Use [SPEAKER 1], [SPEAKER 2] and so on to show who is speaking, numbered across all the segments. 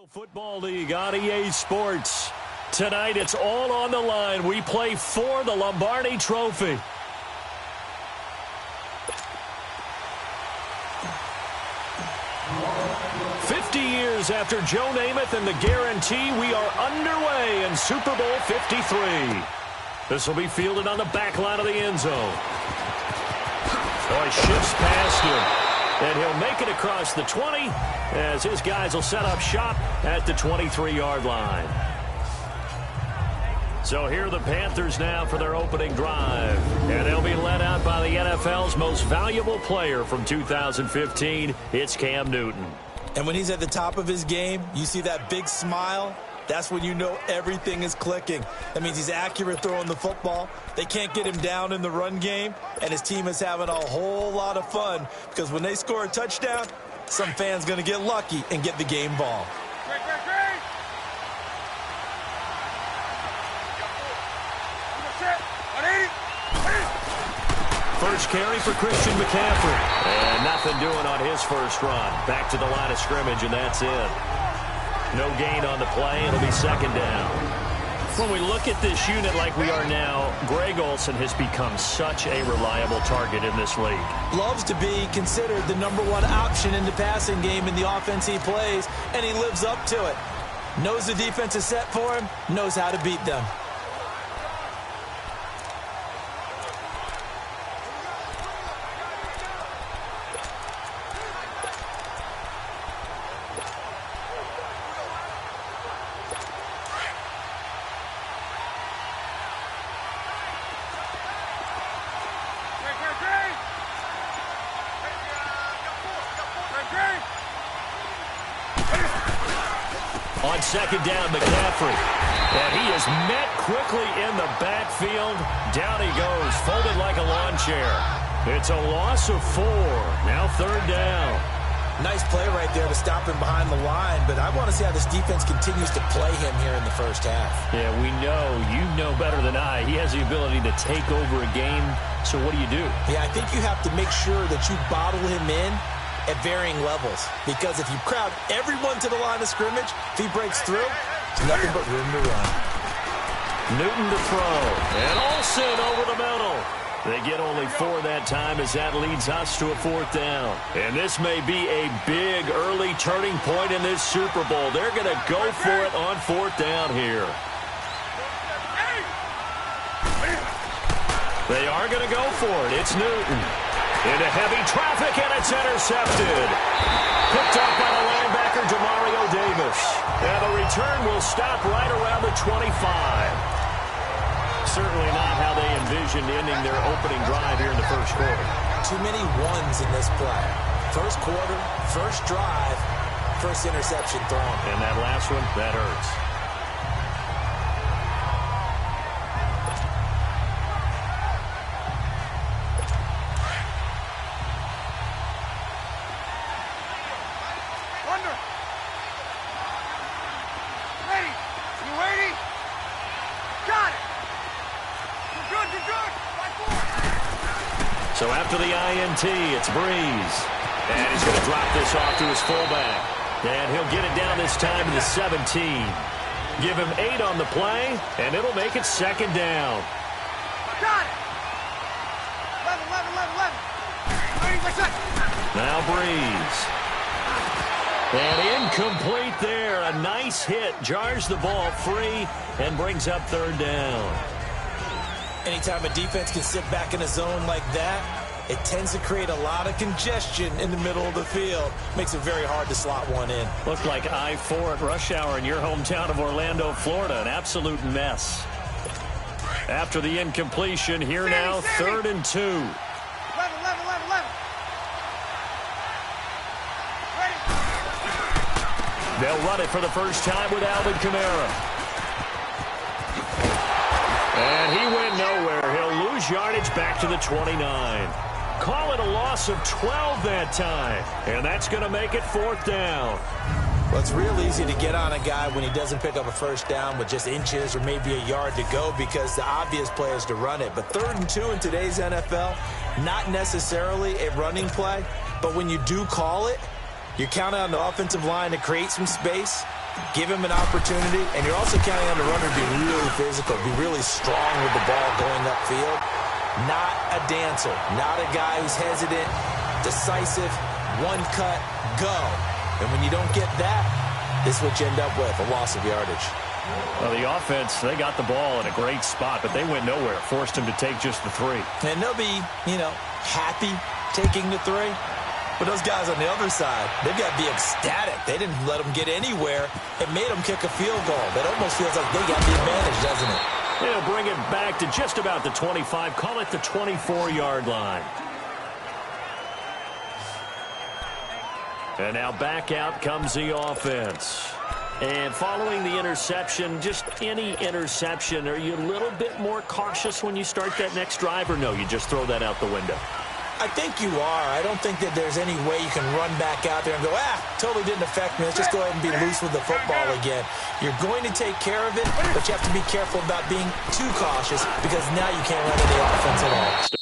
[SPEAKER 1] Football League on EA Sports. Tonight it's all on the line. We play for the Lombardi Trophy. Years after Joe Namath and the guarantee, we are underway in Super Bowl 53. This will be fielded on the back line of the end zone. Oh, he shifts past him, and he'll make it across the 20 as his guys will set up shop at the 23-yard line. So here are the Panthers now for their opening drive, and they'll be led out by the NFL's most valuable player from 2015. It's Cam Newton.
[SPEAKER 2] And when he's at the top of his game, you see that big smile, that's when you know everything is clicking. That means he's accurate throwing the football. They can't get him down in the run game, and his team is having a whole lot of fun because when they score a touchdown, some fan's going to get lucky and get the game ball.
[SPEAKER 1] First carry for Christian McCaffrey. And nothing doing on his first run. Back to the line of scrimmage, and that's it. No gain on the play. It'll be second down. When we look at this unit like we are now, Greg Olsen has become such a reliable target in this league.
[SPEAKER 2] Loves to be considered the #1 option in the passing game in the offense he plays, and he lives up to it. Knows the defense is set for him, knows how to beat them.
[SPEAKER 1] On second down, McCaffrey. And he is met quickly in the backfield. Down he goes, folded like a lawn chair. It's a loss of 4. Now third down.
[SPEAKER 2] Nice play right there to stop him behind the line, but I want to see how this defense continues to play him here in the first half.
[SPEAKER 1] Yeah, we know. You know better than I. He has the ability to take over a game. So what do?
[SPEAKER 2] Yeah, I think you have to make sure that you bottle him in at varying levels, because if you crowd everyone to the line of scrimmage, if he breaks through, it's nothing but room to run.
[SPEAKER 1] Newton to throw, and Olsen over the middle. They get only 4 that time as that leads us to a 4th down. And this may be a big early turning point in this Super Bowl. They're going to go for it on 4th down here. They are going to go for it. It's Newton. Into heavy traffic, and it's intercepted. Picked up by the linebacker, Demario Davis. And the return will stop right around the 25. Certainly not how they envisioned ending their opening drive here in the first quarter.
[SPEAKER 2] Too many ones in this play. First quarter, first drive, first interception thrown.
[SPEAKER 1] And that last one, that hurts. So after the INT, it's Breeze. And he's going to drop this off to his fullback. And he'll get it down this time to the 17. Give him 8 on the play, and it'll make it second down.
[SPEAKER 3] Got it! 11.
[SPEAKER 1] Now Breeze. And incomplete there. A nice hit. Jars the ball free and brings up third down.
[SPEAKER 2] Anytime a defense can sit back in a zone like that, it tends to create a lot of congestion in the middle of the field. Makes it very hard to slot one in.
[SPEAKER 1] Looked like I-4 at rush hour in your hometown of Orlando, Florida. An absolute mess. After the incompletion, here now, 3rd and 2.
[SPEAKER 3] 11.
[SPEAKER 1] They'll run it for the first time with Alvin Kamara. And he went nowhere. He'll lose yardage back to the 29. Call it a loss of 12 that time. And that's going to make it 4th down.
[SPEAKER 2] Well, it's real easy to get on a guy when he doesn't pick up a first down with just inches or maybe a yard to go because the obvious play is to run it. But 3rd and 2 in today's NFL, not necessarily a running play. But when you do call it, you're counting on the offensive line to create some space, Give him an opportunity, and you're also counting on the runner to be really physical, be really strong with the ball going upfield. Not a dancer, not a guy who's hesitant, decisive, one cut, go. And when you don't get that, this is what you end up with, a loss of yardage.
[SPEAKER 1] Well, the offense, they got the ball in a great spot, but they went nowhere. Forced him to take just the 3.
[SPEAKER 2] And they'll be, happy taking the 3. But those guys on the other side, they've got to be ecstatic. They didn't let them get anywhere and made them kick a field goal. That almost feels like they got the advantage, doesn't it?
[SPEAKER 1] They'll bring it back to just about the 25. Call it the 24-yard line. And now back out comes the offense. And following the interception, just any interception, are you a little bit more cautious when you start that next drive, or no, you just throw that out the window?
[SPEAKER 2] I think you are. I don't think that there's any way you can run back out there and go, totally didn't affect me. Let's just go ahead and be loose with the football again. You're going to take care of it, but you have to be careful about being too cautious because now you can't run any offense at all.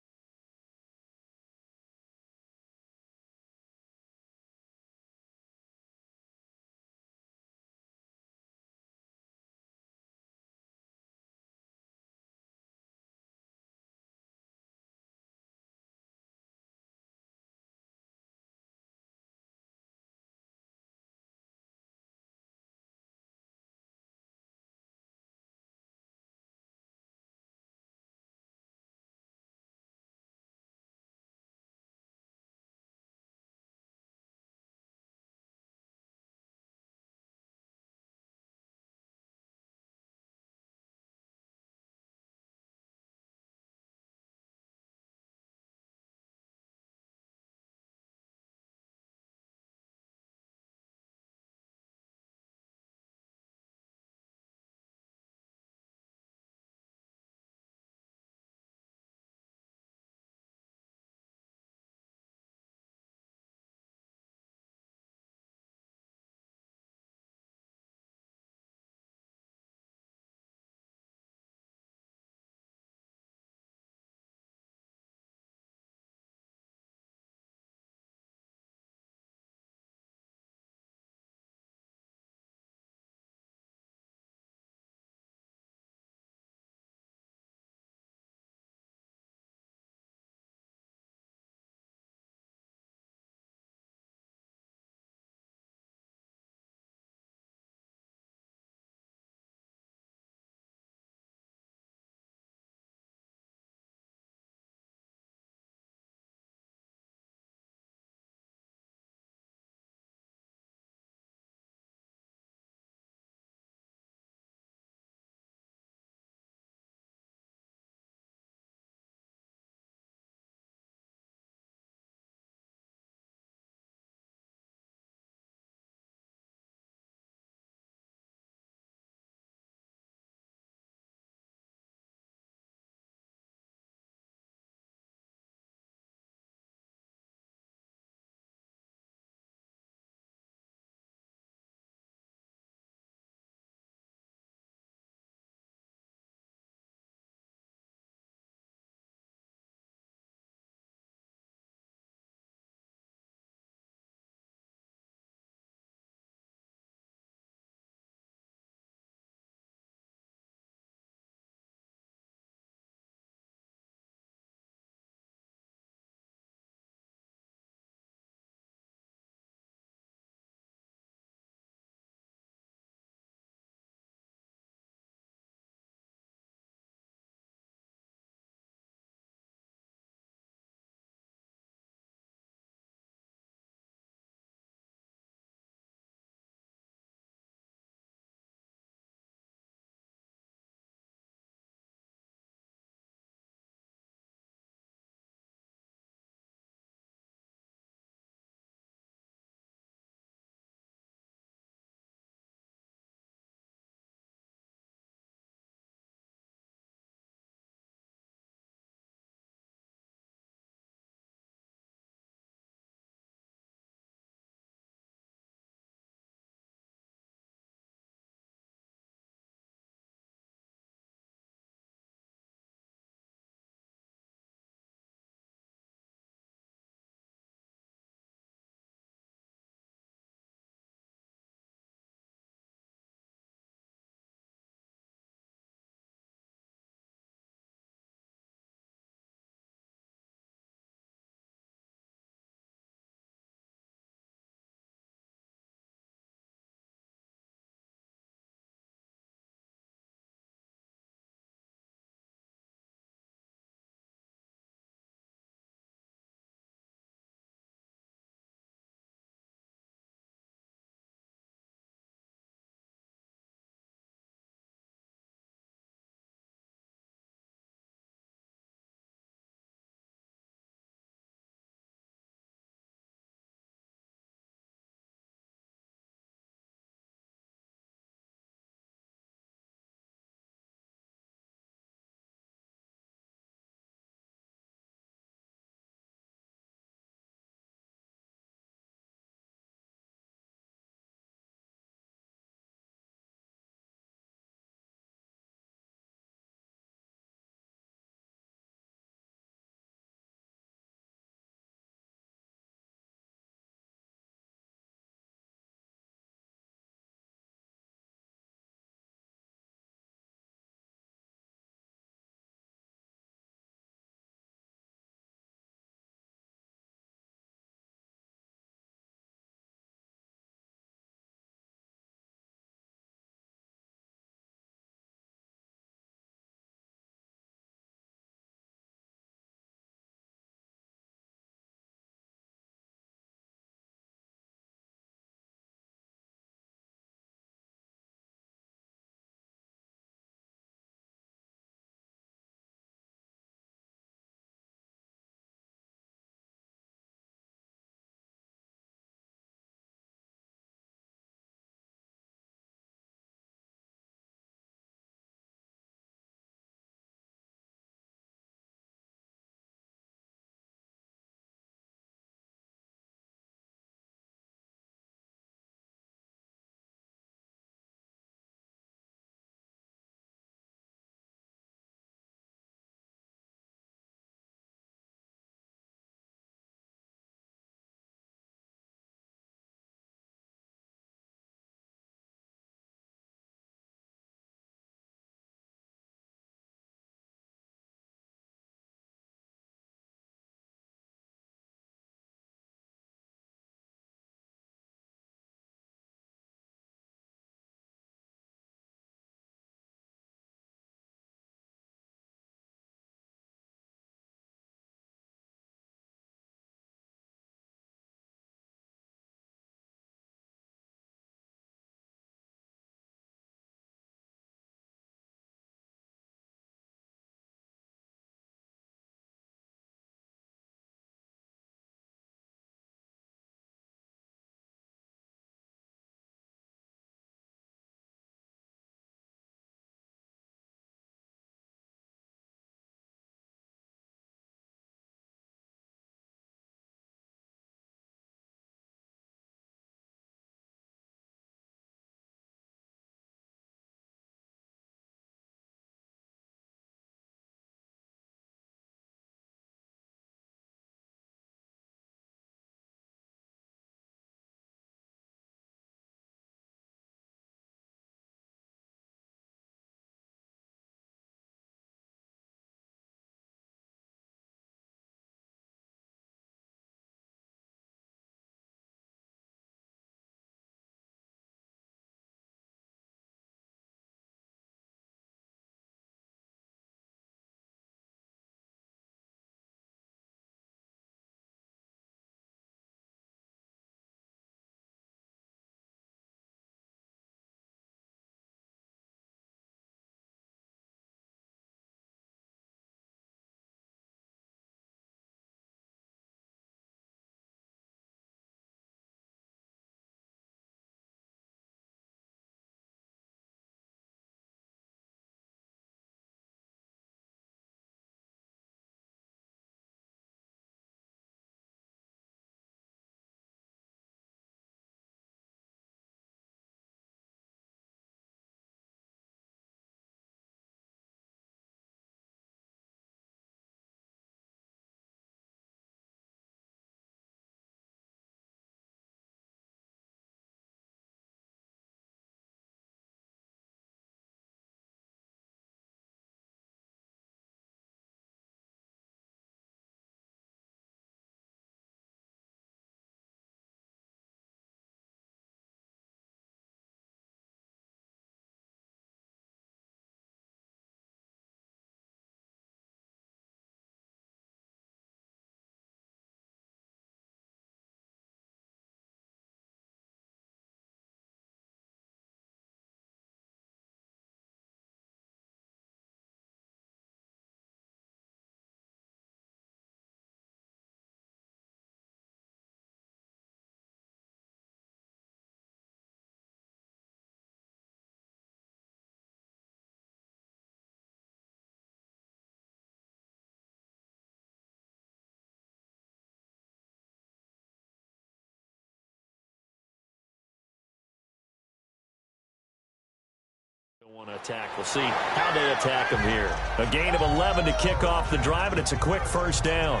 [SPEAKER 1] Attack. We'll see how they attack him here. A gain of 11 to kick off the drive, and it's a quick first down.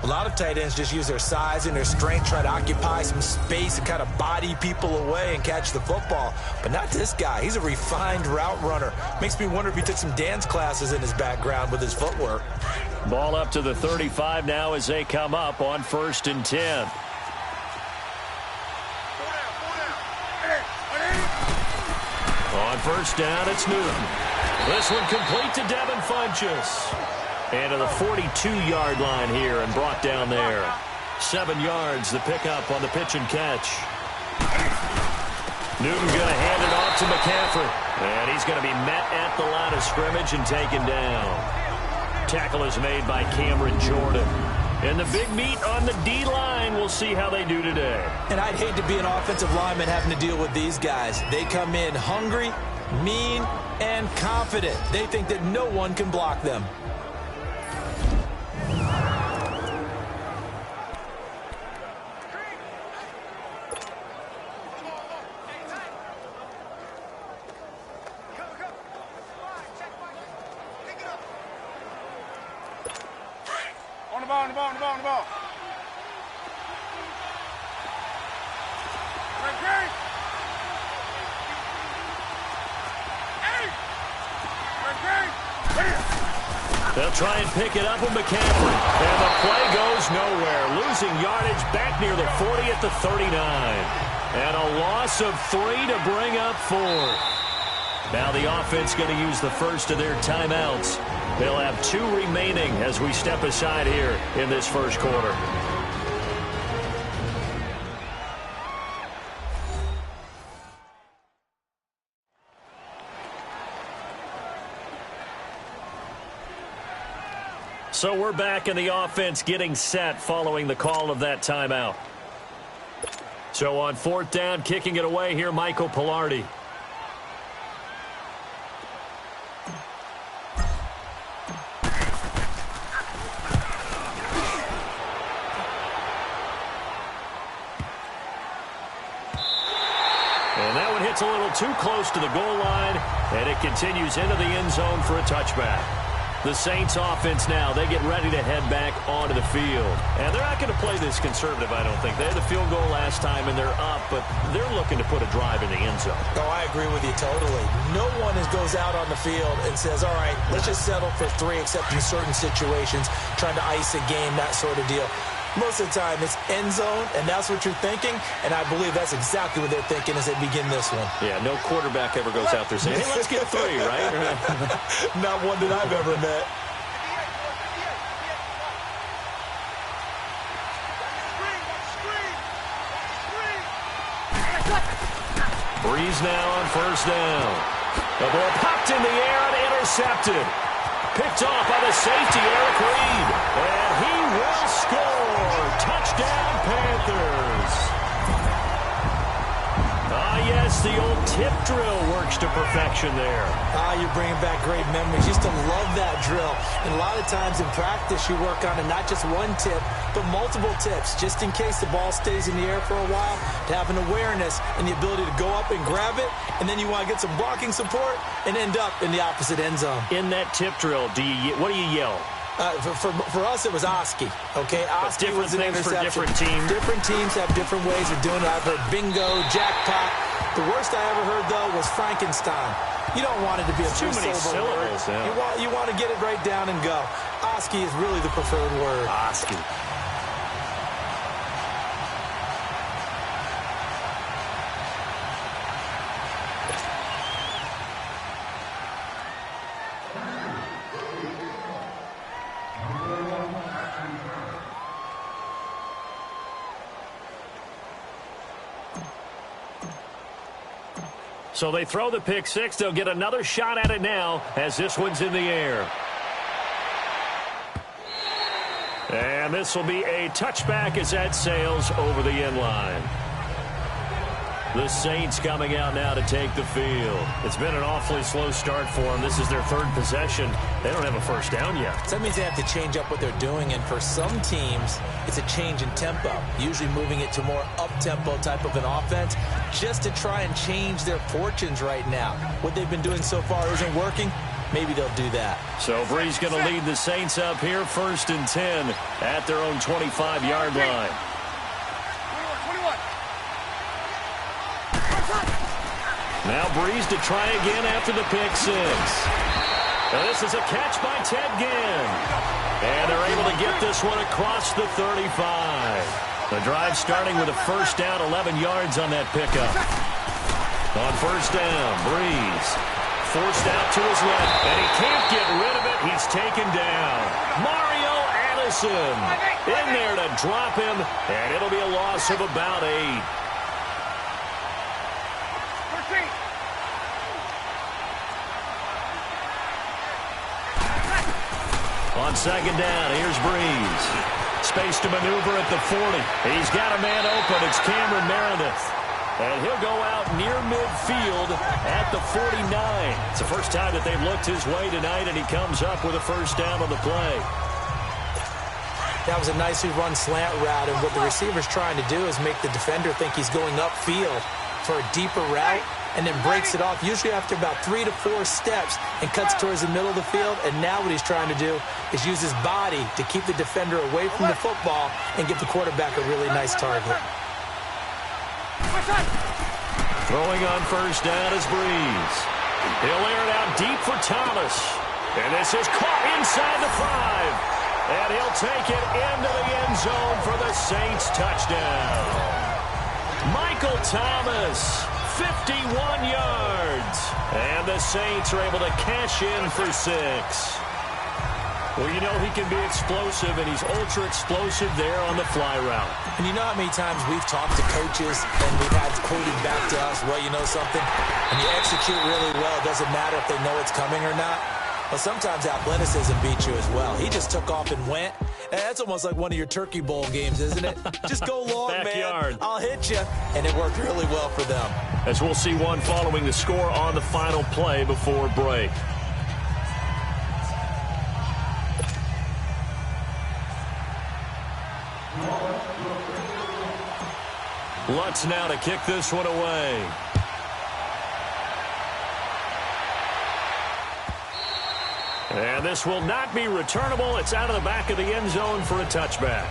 [SPEAKER 2] A lot of tight ends just use their size and their strength, try to occupy some space and kind of body people away and catch the football. But not this guy. He's a refined route runner. Makes me wonder if he took some dance classes in his background with his footwork.
[SPEAKER 1] Ball up to the 35 now as they come up on 1st and 10. On 1st down, it's Newton. This one complete to Devin Funchess. And to the 42-yard line here and brought down there. 7 yards, the pickup on the pitch and catch. Newton going to hand it off to McCaffrey. And he's going to be met at the line of scrimmage and taken down. Tackle is made by Cameron Jordan. And the big meat on the D-line. We'll see how they do today.
[SPEAKER 2] And I'd hate to be an offensive lineman having to deal with these guys. They come in hungry, mean, and confident. They think that no one can block them.
[SPEAKER 3] On the ball.
[SPEAKER 1] They'll try and pick it up with McCaffrey. And the play goes nowhere. Losing yardage back near the 40 at the 39. And a loss of 3 to bring up 4. Now the offense going to use the first of their timeouts. They'll have 2 remaining as we step aside here in this first quarter. So we're back in the offense getting set following the call of that timeout. So on 4th down, kicking it away here, Michael Pilardi. And that one hits a little too close to the goal line, and it continues into the end zone for a touchback. The Saints offense now, they get ready to head back onto the field. And they're not going to play this conservative, I don't think. They had the field goal last time, and they're up, but they're looking to put a drive in the end zone.
[SPEAKER 2] Oh, I agree with you totally. No one goes out on the field and says, all right, let's just settle for 3, except in certain situations, trying to ice a game, that sort of deal. Most of the time, it's end zone, and that's what you're thinking, and I believe that's exactly what they're thinking as they begin this one.
[SPEAKER 1] Yeah, no quarterback ever goes out there saying, hey, let's get 3, right?
[SPEAKER 2] Not one that I've ever met.
[SPEAKER 1] Breeze now on 1st down. The ball popped in the air and intercepted. Picked off by the safety, Eric Reed. And he will score. Touchdown, Panthers. Yes, the old tip drill works to perfection there.
[SPEAKER 2] You're bringing back great memories. Used to love that drill. And a lot of times in practice, you work on it, not just one tip, but multiple tips, just in case the ball stays in the air for a while, to have an awareness and the ability to go up and grab it, and then you want to get some blocking support and end up in the opposite end zone.
[SPEAKER 1] In that tip drill, what do you yell?
[SPEAKER 2] For us, it was Oski. Okay, Oski was an interception.
[SPEAKER 1] For different teams.
[SPEAKER 2] Different teams have different ways of doing it. I've heard bingo, jackpot. The worst I ever heard, though, was Frankenstein. You don't want it to be a
[SPEAKER 1] too many syllables. Yeah.
[SPEAKER 2] You want to get it right down and go. Oski is really the preferred word.
[SPEAKER 1] Oski. So they throw the pick 6. They'll get another shot at it now as this one's in the air. And this will be a touchback as that sails over the end line. The Saints coming out now to take the field. It's been an awfully slow start for them. This is their third possession. They don't have a first down yet.
[SPEAKER 2] So that means they have to change up what they're doing, and for some teams, it's a change in tempo, usually moving it to more up-tempo type of an offense just to try and change their fortunes right now. What they've been doing so far isn't working. Maybe they'll do that.
[SPEAKER 1] So Brees going to lead the Saints up here, 1st and 10 at their own 25-yard line. Now Brees to try again after the pick six. Now this is a catch by Ted Ginn. And they're able to get this one across the 35. The drive starting with a first down, 11 yards on that pickup. On first down, Brees forced out to his left, and he can't get rid of it. He's taken down. Mario Addison in there to drop him, and it'll be a loss of about 8. On second down, here's Brees. Space to maneuver at the 40. He's got a man open. It's Cameron Meredith. And he'll go out near midfield at the 49. It's the first time that they've looked his way tonight, and he comes up with a first down on the play.
[SPEAKER 2] That was a nicely run slant route, and what the receiver's trying to do is make the defender think he's going upfield for a deeper route, and then breaks it off, usually after about 3 to 4 steps, and cuts towards the middle of the field. And now what he's trying to do is use his body to keep the defender away from the football and give the quarterback a really nice target.
[SPEAKER 1] Throwing on first down is Brees. He'll air it out deep for Thomas. And this is caught inside the 5. And he'll take it into the end zone for the Saints touchdown. Michael Thomas, 51 yards. And the Saints are able to cash in for 6. Well, you know he can be explosive, and he's ultra-explosive there on the fly route.
[SPEAKER 2] And you know how many times we've talked to coaches and we've had quoted back to us, well, you know something? When you execute really well, it doesn't matter if they know it's coming or not. Well, sometimes athleticism beats you as well. He just took off and went. And that's almost like one of your Turkey Bowl games, isn't it? Just go long,
[SPEAKER 1] Backyard.
[SPEAKER 2] man. I'll hit you. And it worked really well for them.
[SPEAKER 1] As we'll see one following the score on the final play before break. Lutz now to kick this one away. And this will not be returnable. It's out of the back of the end zone for a touchback.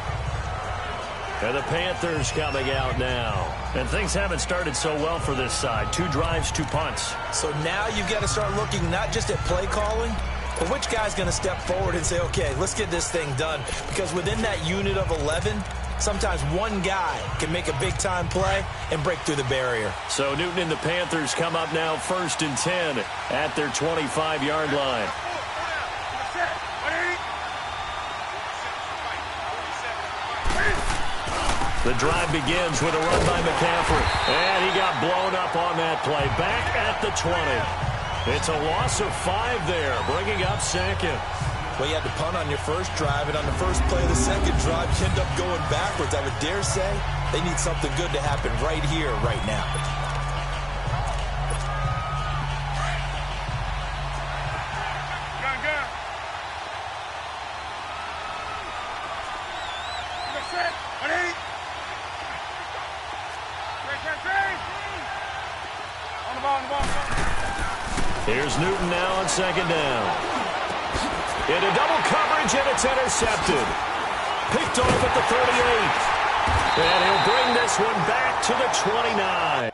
[SPEAKER 1] And the Panthers coming out now. And things haven't started so well for this side. 2 drives, 2 punts.
[SPEAKER 2] So now you've got to start looking not just at play calling, but which guy's going to step forward and say, okay, let's get this thing done. Because within that unit of 11, sometimes one guy can make a big-time play and break through the barrier.
[SPEAKER 1] So Newton and the Panthers come up now 1st and 10 at their 25-yard line. The drive begins with a run by McCaffrey. And he got blown up on that play. Back at the 20. It's a loss of 5 there, bringing up 2nd.
[SPEAKER 2] Well, you had to punt on your first drive, and on the first play of the second drive, you end up going backwards. I would dare say they need something good to happen right here, right now.
[SPEAKER 1] Here's Newton now on 2nd down. Into double coverage, and it's intercepted. Picked off at the 38. And he'll bring this one back to the 29.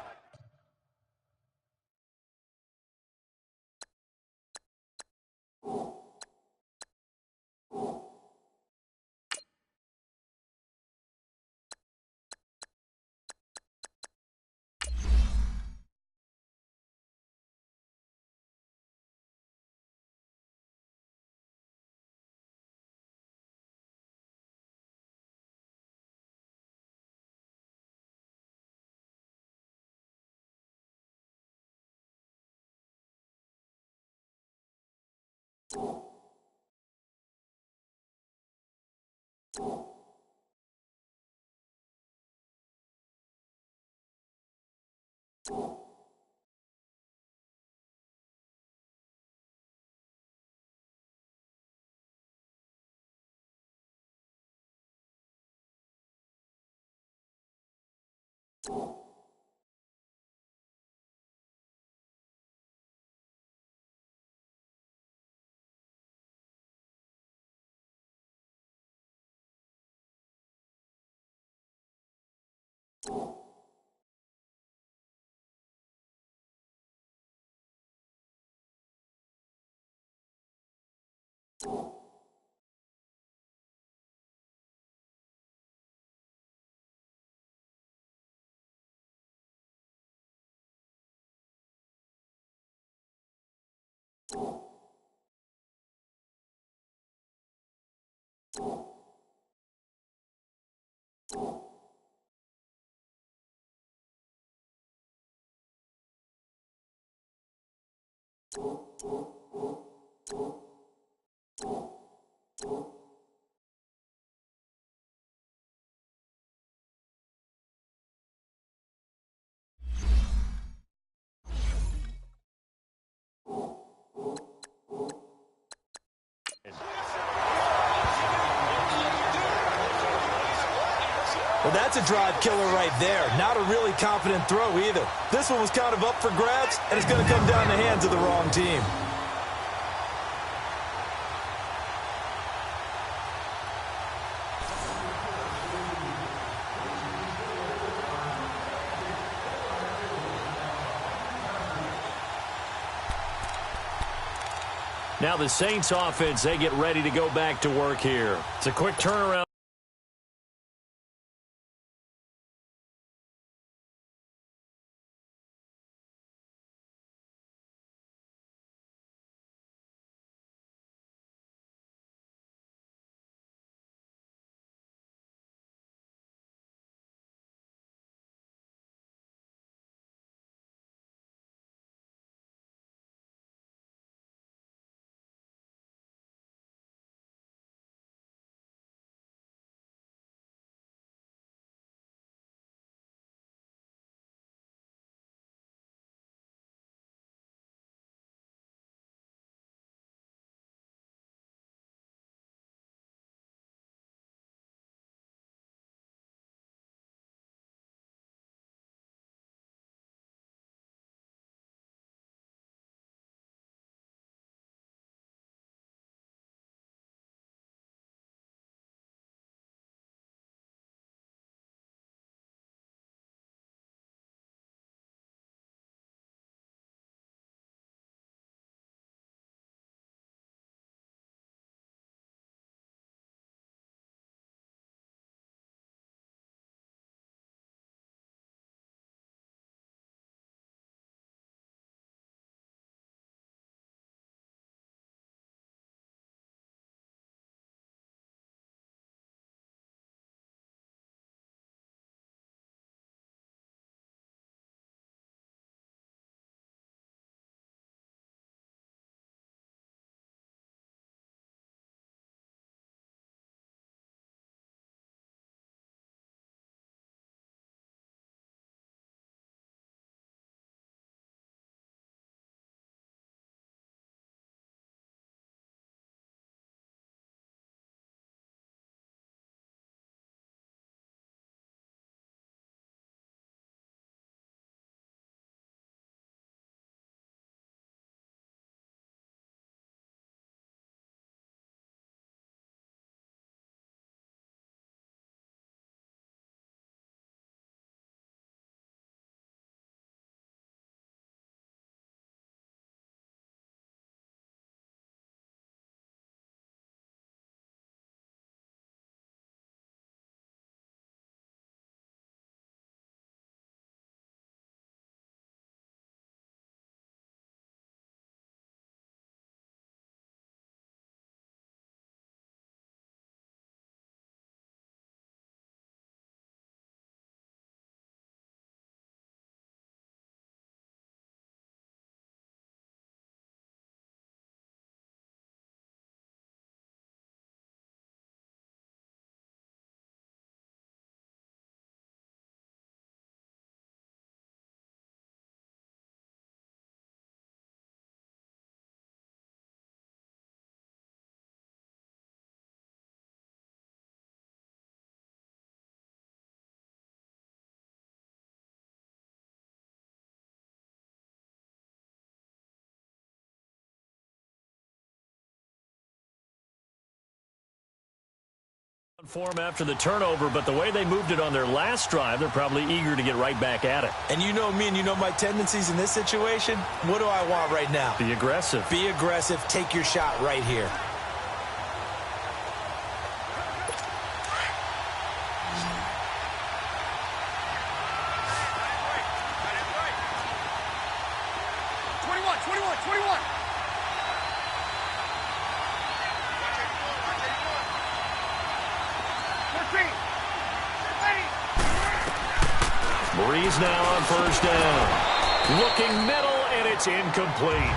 [SPEAKER 2] Well, that's a drive killer right there. Not a really confident throw either. This one was kind of up for grabs, and it's going to come down the hands of the wrong team.
[SPEAKER 1] Now the Saints offense, they get ready to go back to work here. It's a quick turnaround. Form after the turnover, but the way they moved it on their last drive, they're probably eager to get right back at it.
[SPEAKER 2] And you know me and you know my tendencies in this situation. What do I want right now?
[SPEAKER 1] Be aggressive.
[SPEAKER 2] Be aggressive. Take your shot right here.
[SPEAKER 1] Breeze now on first down. Looking middle, and it's incomplete.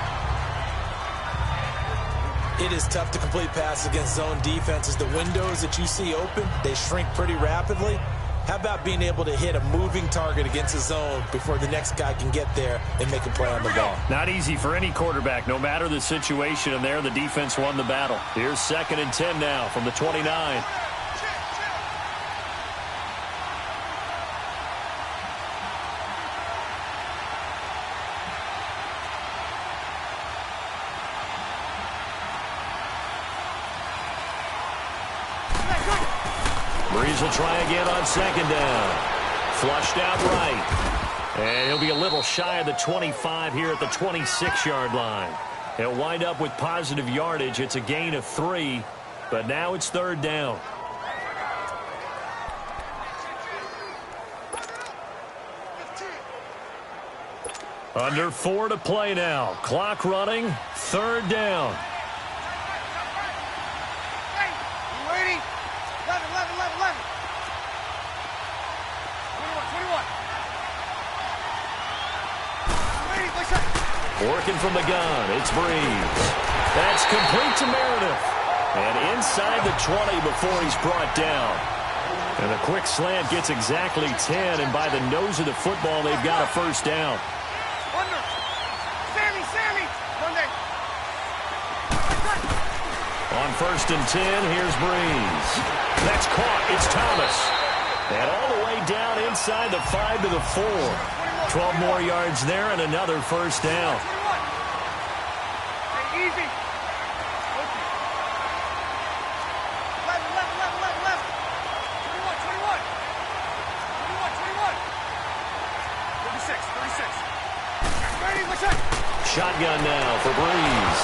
[SPEAKER 2] It is tough to complete passes against zone defenses. The windows that you see open, they shrink pretty rapidly. How about being able to hit a moving target against a zone before the next guy can get there and make a play on the ball?
[SPEAKER 1] Not easy for any quarterback, no matter the situation, and there the defense won the battle. Here's 2nd and 10 now from the 29. Breeze will try again on 2nd down. Flushed out right. And he'll be a little shy of the 25 here at the 26-yard line. He'll wind up with positive yardage. It's a gain of 3, but now it's 3rd down. Under 4 to play now. Clock running. 3rd down. Working from the gun, it's Breeze. That's complete to Meredith. And inside the 20 before he's brought down. And a quick slant gets exactly 10, and by the nose of the football, they've got a first down. On 1st and 10, here's Breeze. That's caught. It's Thomas. And all the way down inside the 5 to the 4. 12 more yards there and another first down.
[SPEAKER 3] Easy.
[SPEAKER 1] Shotgun now for Breeze.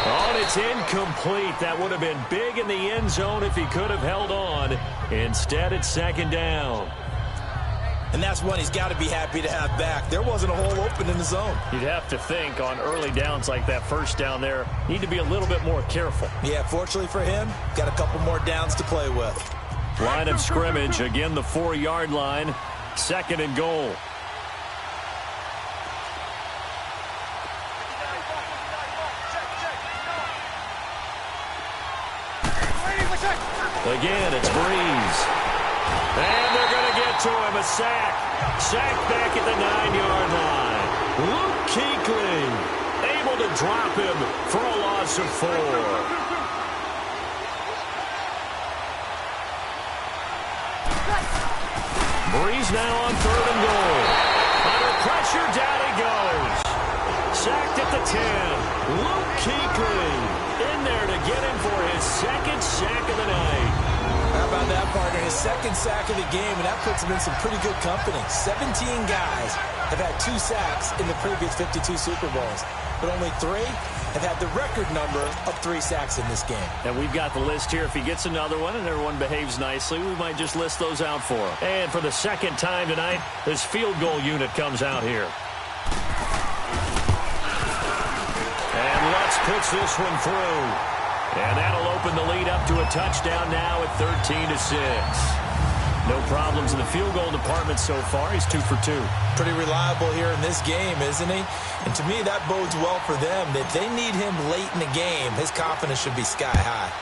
[SPEAKER 1] Oh, and it's incomplete. That would have been big in the end zone if he could have held on. Instead, it's 2nd down.
[SPEAKER 2] And that's one he's got to be happy to have back. There wasn't a hole open in the zone.
[SPEAKER 1] You'd have to think on early downs like that first down there, need to be a little bit more careful.
[SPEAKER 2] Yeah, fortunately for him, got a couple more downs to play with.
[SPEAKER 1] Line of scrimmage, again the 4-yard line, 2nd and goal. Again, it's Breeze. And they're going to get to him, a sack. Sack back at the 9-yard line. Luke Kuechly able to drop him for a loss of 4. Breeze now on 3rd and goal. Under pressure, down he goes. Sacked at the 10. Luke Kuechly in there to get him for his 2nd sack of the night.
[SPEAKER 2] How about that, partner? His 2nd sack of the game, and that puts him in some pretty good company. 17 guys have had 2 sacks in the previous 52 Super Bowls, but only 3 have had the record number of 3 sacks in this game.
[SPEAKER 1] And we've got the list here. If he gets another one and everyone behaves nicely, we might just list those out for him. And for the 2nd time tonight, this field goal unit comes out here. And Lutz puts this one through. And that'll open the lead up to a touchdown now at 13-6. No problems in the field goal department so far. He's 2 for 2.
[SPEAKER 2] Pretty reliable here in this game, isn't he? And to me, that bodes well for them. If they need him late in the game, his confidence should be sky high.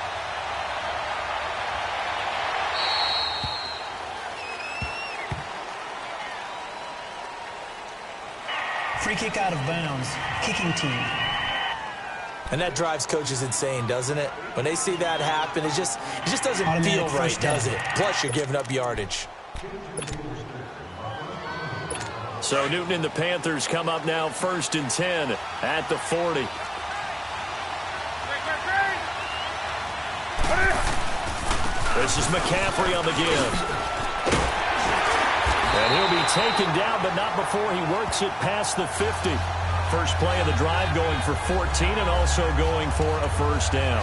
[SPEAKER 4] Free kick out of bounds. Kicking team.
[SPEAKER 2] And that drives coaches insane, doesn't it? When they see that happen, it just doesn't feel right, does it? Plus, you're giving up yardage.
[SPEAKER 1] So Newton and the Panthers come up now 1st and 10 at the 40. This is McCaffrey on the give. And he'll be taken down, but not before he works it past the 50. First play of the drive going for 14 and also going for a first down.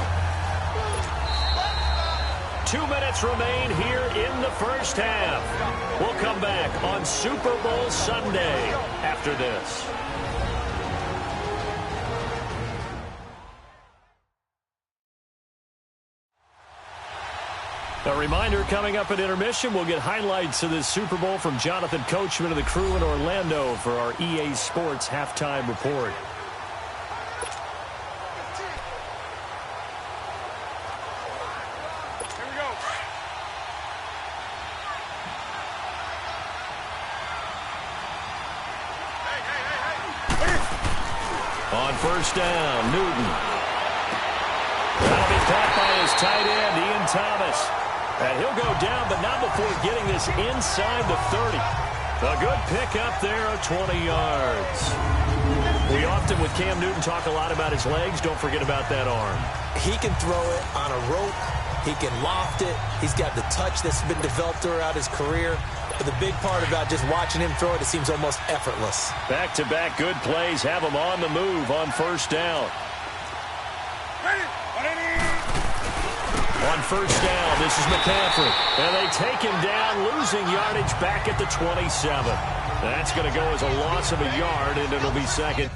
[SPEAKER 1] 2 minutes remain here in the first half. We'll come back on Super Bowl Sunday after this. A reminder, coming up at intermission, we'll get highlights of this Super Bowl from Jonathan Coachman and the crew in Orlando for our EA Sports halftime report.
[SPEAKER 3] Here we go.
[SPEAKER 1] On first down, Newton. That'll be caught by his tight end, Ian Thomas. And he'll go down, but not before getting this inside the 30. A good pickup there of 20 yards. We often, with Cam Newton, talk a lot about his legs. Don't forget about that arm.
[SPEAKER 2] He can throw it on a rope. He can loft it. He's got the touch that's been developed throughout his career. But the big part about just watching him throw it, it seems almost effortless.
[SPEAKER 1] Back-to-back good plays have him on the move on first down. On first down, this is McCaffrey. And they take him down, losing yardage back at the 27. That's going to go as a loss of a yard, and it'll be second.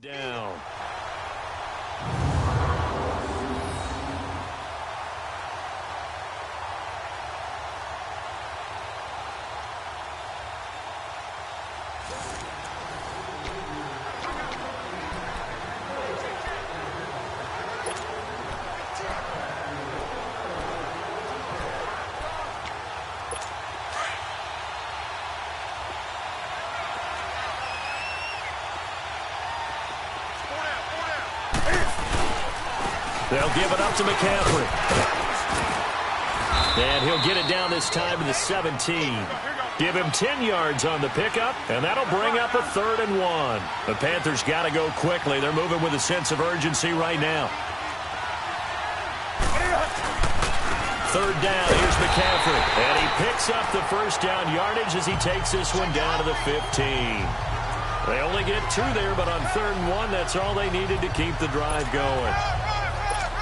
[SPEAKER 1] Down. They'll give it up to McCaffrey. And he'll get it down this time to the 17. Give him 10 yards on the pickup, and that'll bring up a 3rd and 1. The Panthers got to go quickly. They're moving with a sense of urgency right now. 3rd down, here's McCaffrey. And he picks up the first down yardage as he takes this one down to the 15. They only get 2 there, but on 3rd and 1, that's all they needed to keep the drive going.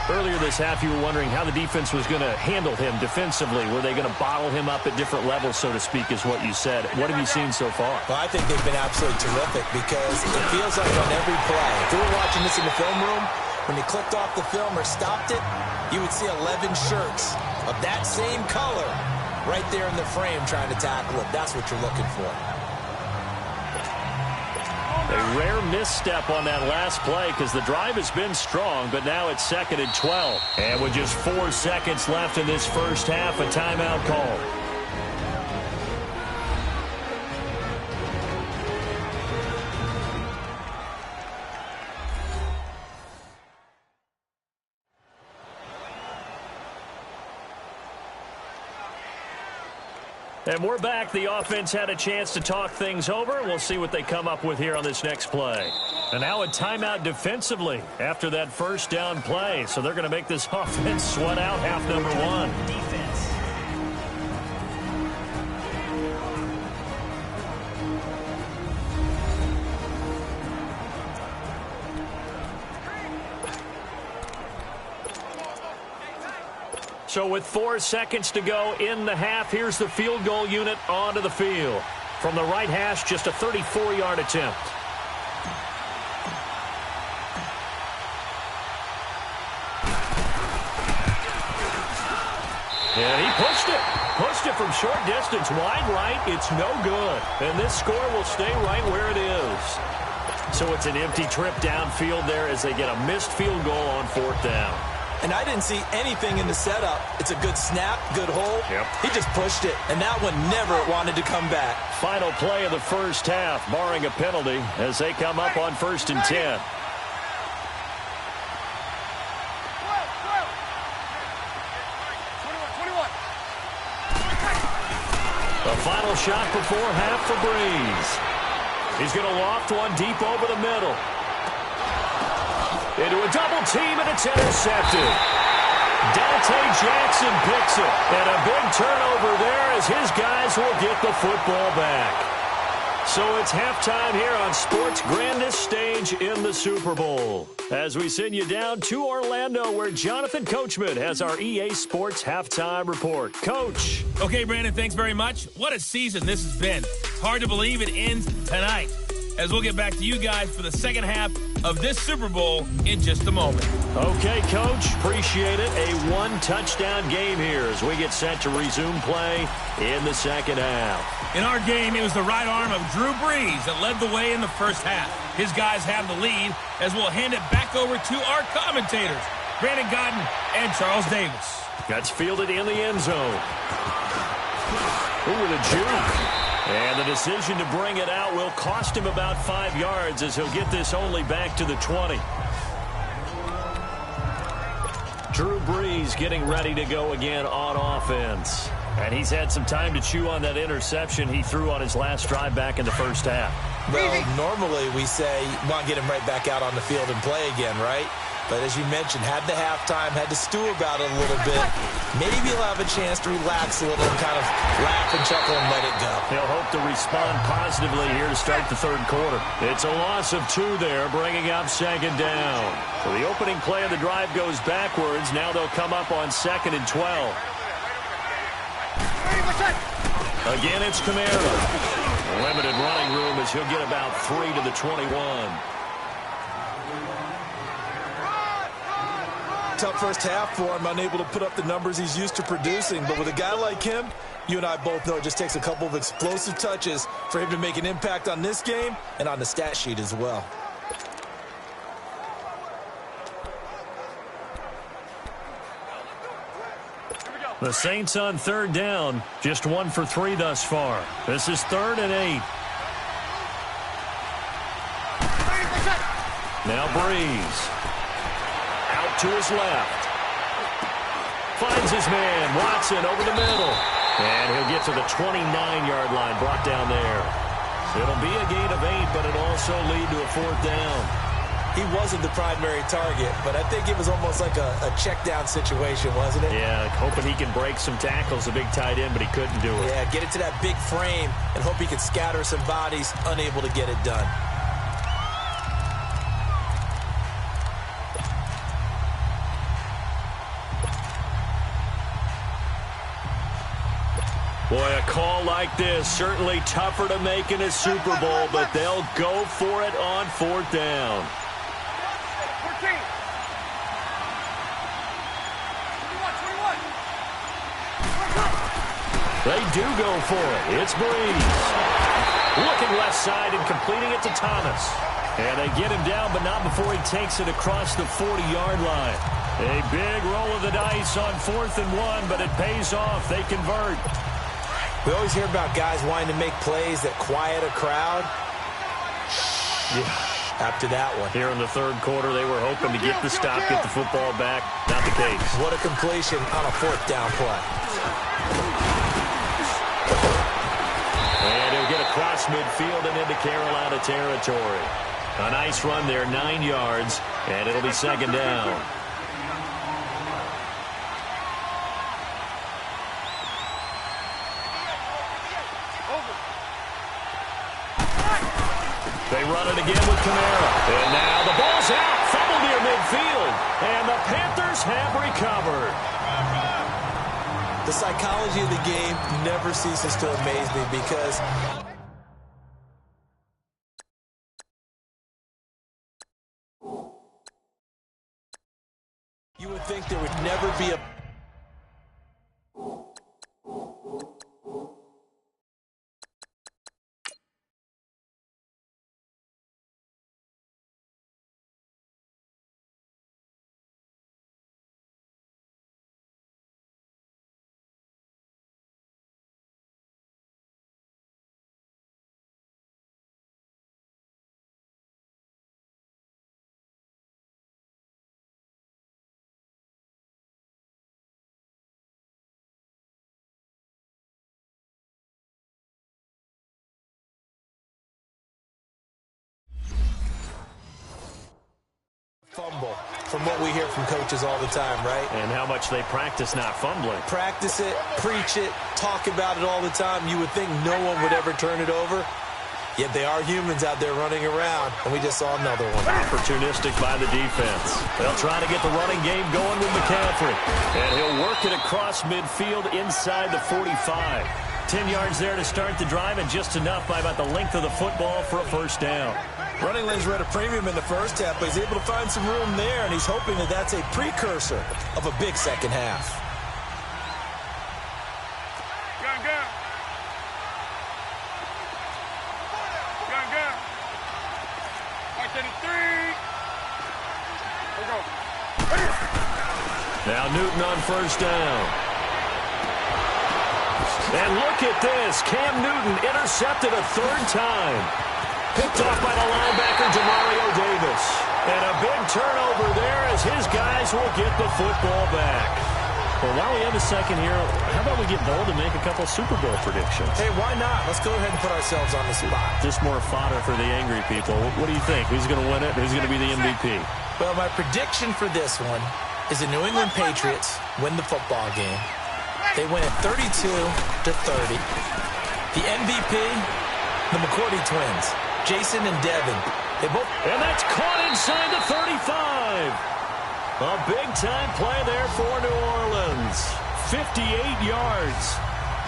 [SPEAKER 1] Earlier this half, you were wondering how the defense was going to handle him defensively. Were they going to bottle him up at different levels, so to speak, is what you said. What have you seen so far?
[SPEAKER 2] Well, I think they've been absolutely terrific because it feels like on every play, if you were watching this in the film room, when you clicked off the film or stopped it, you would see 11 shirts of that same color right there in the frame trying to tackle it. That's what you're looking for.
[SPEAKER 1] A rare misstep on that last play because the drive has been strong, but now it's 2nd and 12. And with just 4 seconds left in this first half, a timeout call. And we're back. The offense had a chance to talk things over. We'll see what they come up with here on this next play. And now a timeout defensively after that first down play. So they're going to make this offense sweat out half number 1.
[SPEAKER 4] Defense.
[SPEAKER 1] So with 4 seconds to go in the half, here's the field goal unit onto the field. From the right hash, just a 34-yard attempt. And he pushed it. Pushed it from short distance, wide right. It's no good. And this score will stay right where it is. So it's an empty trip downfield there as they get a missed field goal on 4th down.
[SPEAKER 2] And I didn't see anything in the setup. It's a good snap, good hold.
[SPEAKER 1] Yep.
[SPEAKER 2] He just pushed it, and that one never wanted to come back.
[SPEAKER 1] Final play of the first half, barring a penalty, as they come up on 1st and 10. The final shot before half for Breeze. He's going to loft one deep over the middle. Into a double team, and it's intercepted. Dante Jackson picks it. And a big turnover there as his guys will get the football back. So it's halftime here on sports' grandest stage in the Super Bowl. As we send you down to Orlando, where Jonathan Coachman has our EA Sports Halftime Report. Coach.
[SPEAKER 5] Okay, Brandon, thanks very much. What a season this has been. It's hard to believe it ends tonight, as we'll get back to you guys for the second half of this Super Bowl in just a moment.
[SPEAKER 1] Okay, Coach, appreciate it. A one-touchdown game here as we get set to resume play in the second half.
[SPEAKER 5] In our game, it was the right arm of Drew Brees that led the way in the first half. His guys have the lead as we'll hand it back over to our commentators, Brandon Godden and Charles Davis.
[SPEAKER 1] That's fielded in the end zone. Ooh, with a juke. And the decision to bring it out will cost him about 5 yards as he'll get this only back to the 20. Drew Brees getting ready to go again on offense. And he's had some time to chew on that interception he threw on his last drive back in the first half.
[SPEAKER 2] Well, normally we say you want to get him right back out on the field and play again, right? But as you mentioned, had the halftime, had to stew about it a little bit. Maybe he'll have a chance to relax a little and kind of laugh and chuckle and let it go.
[SPEAKER 1] He'll hope to respond positively here to start the third quarter. It's a loss of 2 there, bringing up second down. So the opening play of the drive goes backwards. Now they'll come up on 2nd and 12. Again, it's Kamara. Limited running room as he'll get about 3 to the 21.
[SPEAKER 2] Tough first half for him, unable to put up the numbers he's used to producing. But with a guy like him, you and I both know it just takes a couple of explosive touches for him to make an impact on this game and on the stat sheet as well.
[SPEAKER 1] The Saints on third down, just 1 for 3 thus far. This is 3rd and 8. Now Breeze. Out to his left. Finds his man, Watson, over the middle. And he'll get to the 29-yard line, brought down there. It'll be a gain of 8, but it'll also lead to a 4th down.
[SPEAKER 2] He wasn't the primary target, but I think it was almost like a check down situation, wasn't it?
[SPEAKER 1] Yeah, hoping he can break some tackles, a big tight end, but he couldn't do it.
[SPEAKER 2] Yeah, get it to that big frame and hope he can scatter some bodies, unable to get it done.
[SPEAKER 1] Boy, a call like this, certainly tougher to make in a Super Bowl, but they'll go for it on 4th down.
[SPEAKER 3] 14. 21.
[SPEAKER 1] They do go for it. It's Breeze. Looking left side and completing it to Thomas. And they get him down, but not before he takes it across the 40-yard line. A big roll of the dice on 4th and 1, but it pays off. They convert.
[SPEAKER 2] We always hear about guys wanting to make plays that quiet a crowd. Yeah, after that one.
[SPEAKER 1] Here in the 3rd quarter, they were hoping to get the stop, get the football back. Not the case.
[SPEAKER 2] What a completion on a 4th down play.
[SPEAKER 1] And he'll get across midfield and into Carolina territory. A nice run there, 9 yards, and it'll be 2nd down. They run it again with Kamara. And now the ball's out. Fumble near midfield. And the Panthers have recovered.
[SPEAKER 2] The psychology of the game never ceases to amaze me because you would think there would never be a fumble from what we hear from coaches all the time, right?
[SPEAKER 1] And how much they practice not fumbling.
[SPEAKER 2] Practice it, preach it, talk about it all the time. You would think no one would ever turn it over. Yet they are humans out there running around, and we just saw another one.
[SPEAKER 1] Opportunistic by the defense. They'll try to get the running game going with McCaffrey. And he'll work it across midfield inside the 45. 10 yards there to start the drive, and just enough by about the length of the football for a 1st down.
[SPEAKER 2] Running lanes were at a premium in the first half, but he's able to find some room there, and he's hoping that that's a precursor of a big second half.
[SPEAKER 3] Gun, gun. Gun, gun. 133. Let's go.
[SPEAKER 1] Now Newton on 1st down. And look at this. Cam Newton intercepted a 3rd time. Picked off by the linebacker, Demario Davis. And a big turnover there as his guys will get the football back. Well, while we have a second here, how about we get bold and make a couple Super Bowl predictions?
[SPEAKER 2] Hey, why not? Let's go ahead and put ourselves on the spot.
[SPEAKER 1] Just more fodder for the angry people. What do you think? Who's going to win it? Who's going to be the MVP?
[SPEAKER 2] Well, my prediction for this one is the New England Patriots win the football game. They win it 32-30. The MVP, the McCourty twins, Jason and Devin. They both.
[SPEAKER 1] And that's caught inside the 35. A big-time play there for New Orleans. 58 yards.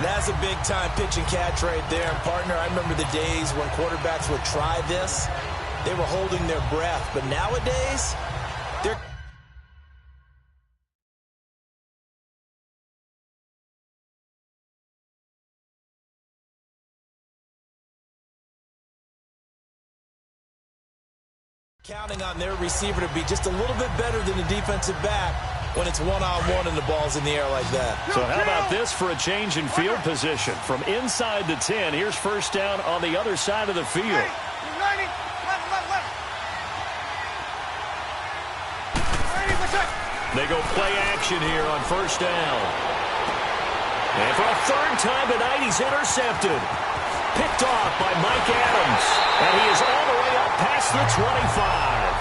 [SPEAKER 2] That's a big-time pitch and catch right there. And, partner, I remember the days when quarterbacks would try this, they were holding their breath. But nowadays, they're counting on their receiver to be just a little bit better than the defensive back when it's one-on-one and the ball's in the air like that.
[SPEAKER 1] So how about this for a change in field position? From inside the 10, here's first down on the other side of the field. They go play action here on first down. And for a third time tonight, he's intercepted. Picked off by Mike Adams. And he is all the way up past the 25.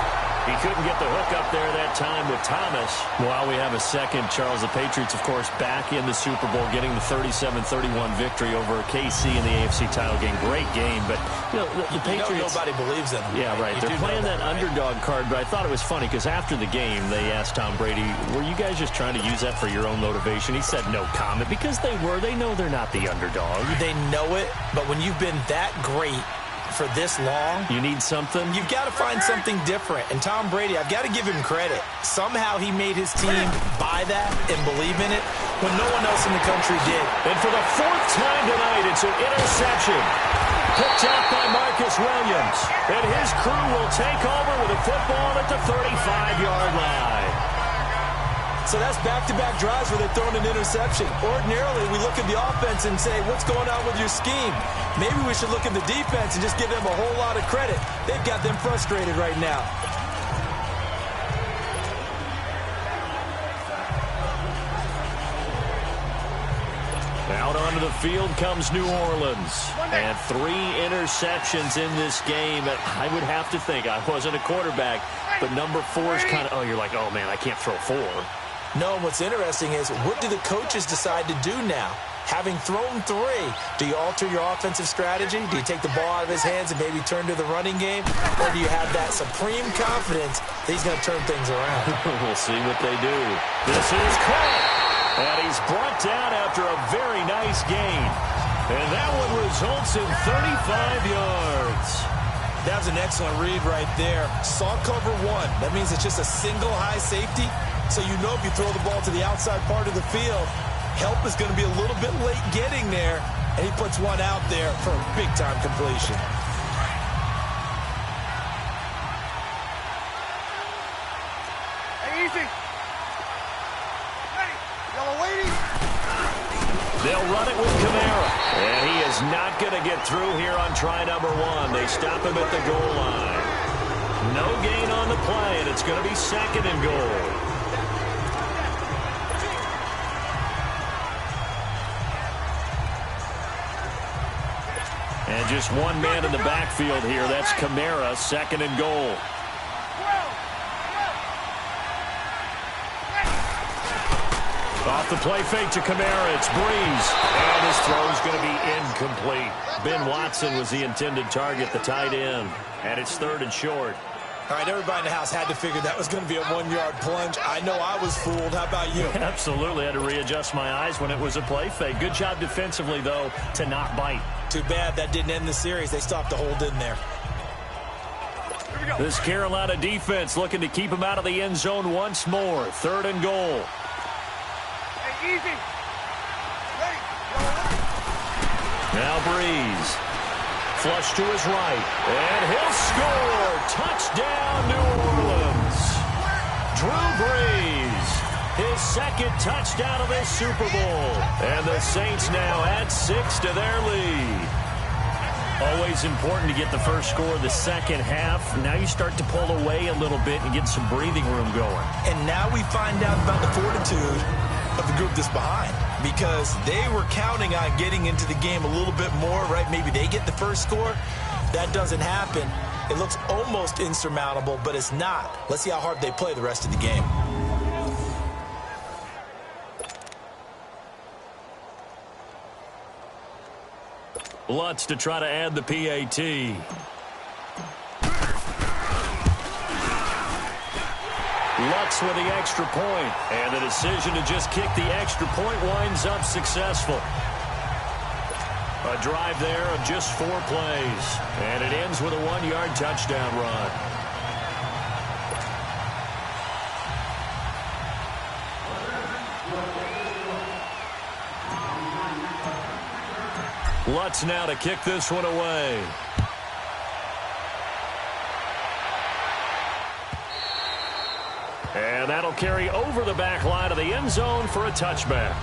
[SPEAKER 1] He couldn't get the hook up there that time with Thomas. While we have a second, Charles, the Patriots, of course, back in the Super Bowl, getting the 37-31 victory over KC in the AFC title game. Great game, but you know, the Patriots...
[SPEAKER 2] nobody believes in them.
[SPEAKER 1] Yeah, right. They're playing that underdog card, but I thought it was funny because after the game, they asked Tom Brady, were you guys just trying to use that for your own motivation? He said no comment because they were. They know they're not the underdog.
[SPEAKER 2] They know it, but when you've been that great for this long,
[SPEAKER 1] you need something.
[SPEAKER 2] You've got to find something different. And Tom Brady, I've got to give him credit. Somehow he made his team buy that and believe in it when no one else in the country did.
[SPEAKER 1] And for the fourth time tonight, it's an interception. Picked out by Marcus Williams. And his crew will take over with a football at the 35-yard line.
[SPEAKER 2] So that's back-to-back drives where they're throwing an interception. Ordinarily, we look at the offense and say, what's going on with your scheme? Maybe we should look at the defense and just give them a whole lot of credit. They've got them frustrated right now.
[SPEAKER 1] Out onto the field comes New Orleans. And 3 interceptions in this game. I would have to think, I wasn't a quarterback, but number 4 is kind of, oh, you're like, oh, man, I can't throw 4.
[SPEAKER 2] No, what's interesting is, what do the coaches decide to do now? Having thrown 3, do you alter your offensive strategy? Do you take the ball out of his hands and maybe turn to the running game? Or do you have that supreme confidence that he's going to turn things around?
[SPEAKER 1] We'll see what they do. This is caught. And he's brought down after a very nice gain. And that one results in 35 yards.
[SPEAKER 2] That was an excellent read right there. Saw cover 1. That means it's just a single high safety. So you know if you throw the ball to the outside part of the field, help is going to be a little bit late getting there. And he puts one out there for a big-time completion.
[SPEAKER 3] Hey, easy. Hey, yellow lady.
[SPEAKER 1] They'll run it with Kamara. And he is not going to get through here on try number 1. They stop him at the goal line. No gain on the play, and it's going to be 2nd and goal. And just one man in the backfield here. That's Kamara, 2nd and goal. Off the play fake to Kamara, it's Breeze. And his throw is going to be incomplete. Ben Watson was the intended target, the tight end. And it's 3rd and short.
[SPEAKER 2] All right, everybody in the house had to figure that was going to be a 1-yard plunge. I know I was fooled. How about you?
[SPEAKER 1] Absolutely. I had to readjust my eyes when it was a play fake. Good job defensively, though, to not bite.
[SPEAKER 2] Too bad that didn't end the series. They stopped the hold in there.
[SPEAKER 1] This Carolina defense looking to keep him out of the end zone once more. 3rd and goal.
[SPEAKER 3] Hey, easy.
[SPEAKER 1] Now Breeze. Flush to his right. And he'll score. Touchdown, New Orleans. Drew Brees. His 2nd touchdown of this Super Bowl. And the Saints now add 6 to their lead. Always important to get the first score of the second half. Now you start to pull away a little bit and get some breathing room going.
[SPEAKER 2] And now we find out about the fortitude of the group that's behind, because they were counting on getting into the game a little bit more, right? Maybe they get the first score. That doesn't happen. It looks almost insurmountable, but it's not. Let's see how hard they play the rest of the game.
[SPEAKER 1] Lutz to try to add the PAT. Lutz with the extra point, and the decision to just kick the extra point winds up successful. A drive there of just 4 plays. And it ends with a 1-yard touchdown run. Lutz now to kick this one away. And that'll carry over the back line of the end zone for a touchback.